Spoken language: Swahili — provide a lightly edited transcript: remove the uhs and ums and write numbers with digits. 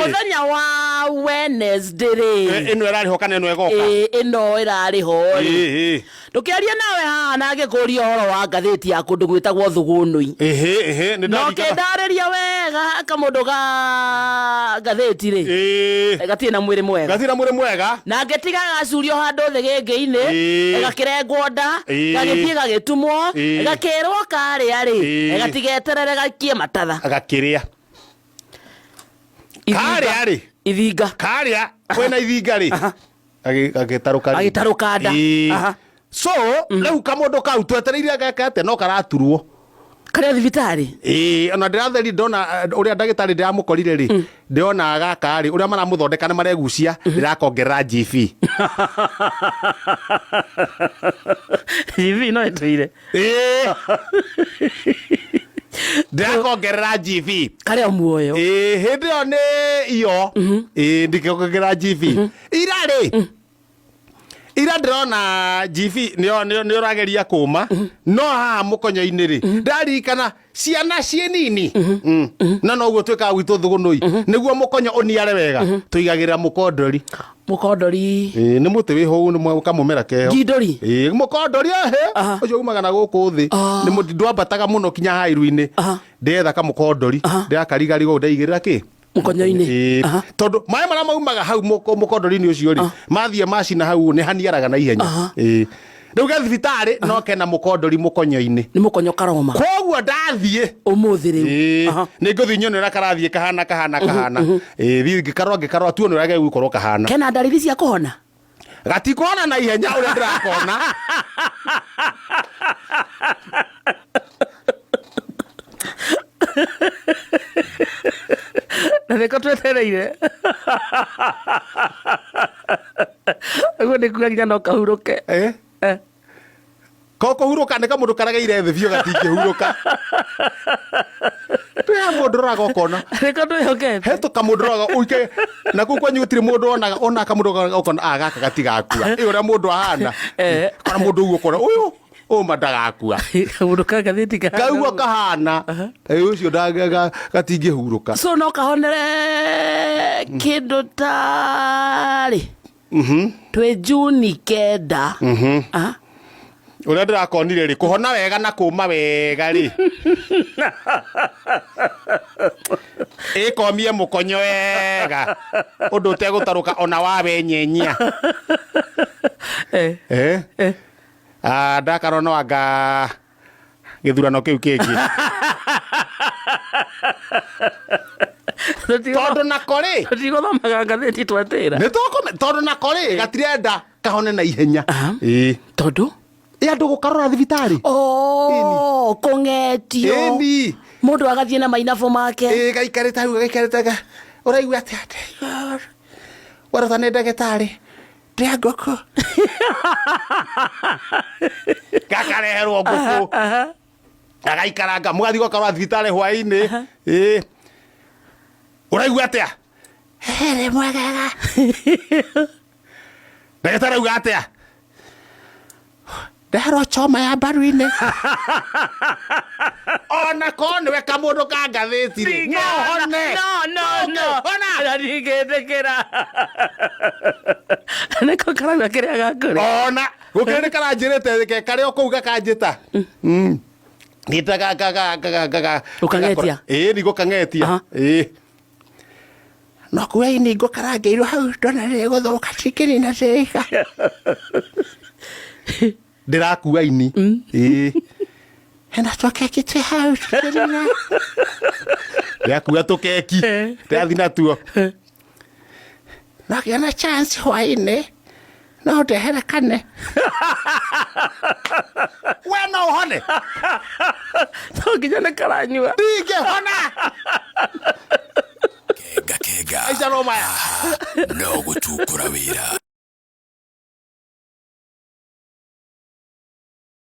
muthenya wa Wednesday ino irari ho kana ino egoka ino irari ho ndukiaria nawe haha na ngikuria horo wa ngathĩti ya kundu gwitagwo Thugunui ni ndariria wega kamundu ga ngathĩti ri gatie na mwiri mwega na ngetiga gacurio handu thi gĩngĩ-inĩ gakirengwo nda gagĩthie gagĩtumwo gakĩrwo karĩa ri gatigeterere gakie matatha gakiria karĩa ri ithinga karĩa kwena ithinga ri agĩtarũka nda so rĩu kamundu kau twetereire gaka ate no karaturwo karia thibitari ona ndiratheri ndona uria ndagitari ndiramũkorire ri ndiona gaka ri uria maramuthondeka ni maregucia ndirakongerera GV GV no etuire ndirakongerera GV karia muoyo hindi yo ni iyo ndikongerera GV ira ndirona GV ni urageria kuma no haha mukonyo-ini ri ndarikana ciana cie nini no guo twika gwitu Thugunui niguo mukonyo uniare wega tuigagirira mukondori ni muti wi hau ni kamumera keho ngindori mukondori ucio umaga na guku thi ni muti ndwambataga muno kinya hairu-ini ndetha kamukondori ndirakarigarigo ndaigirira ki mukonyo-ini tondu maĩ maria maumaga hau mukondori-ini ucio ri mathie macina hau ni haniaraga na ihenya riu ge thibitari no kena mukondori mukonyo-ini ni mukonyo karoma koguo ndathie umuthi riu ni nguthi nyone karathie kahana thi ngikarwa tu ni urage gukorwo kahana kena ndariri cia kuhona gatikona na ihenya uria ndirakona na reka twetereire guo ni kuga nginya no kahuruke kuhuruka ni kamundu karageire thi biũ gatingĩhuruka tũya mũndũ ũraga ũkona reka twĩhokete he tũkamũndũ ũraga ũike na kũu kwanyu gũtirĩ mũndũ ona kamũndũ ũkona gaka gatigakua ĩ ũrĩa mũndũ ahana kana mũndũ ũguo ũkona ũyũ ũma ndagakua kamundu ka ngathĩti kaguo kahana ũcio gatingĩhurũka so no kahonere kĩndũ tarĩ twĩ Juni 9 uria ndirakonire ri kuhona wega na kuma wega ri ikomie mukonyo wega undu utegutaruka ona wawe nyenya ndakarona wanga githurano kiu kingi tondu nakori tutigothomaga ngathĩti twetĩra tondu nakori gatirenda kahone na ihenya tondu andu gukarora thibitari kungetio mundu agathie na mainabo make gaikarite hau gaikarite uraigua ati warotha ni ndagitari ndia ngũkũ gakareherwo ngũkũ agaikaranga mugathi gukarora thibitari hwaini uraigua atia here mwegega ndagitari uga atia ndero choma ya mbaru-inĩ ona kone we kamundu ka ngathĩti ri no ona ndingĩtĩkĩra nĩko karauga kĩrĩa gakũrĩ ona gũkĩrĩ nĩ karanjĩrĩte karĩa kũu gakanjĩta nĩta ũkangetia nĩguo kang'etia no kuga ini ngũkarangĩirwo hau ndona nĩgũthũka cikĩnina cĩiga ndirakua ini hena twakeki twĩ hau ndakua tũkeki ndathi natuo nagĩa na chance hwaĩ-inĩ no ndehere kane we no ũhone to nginya nĩ karanyua ndingĩhona kenga aica no maya no gũtukũra wĩra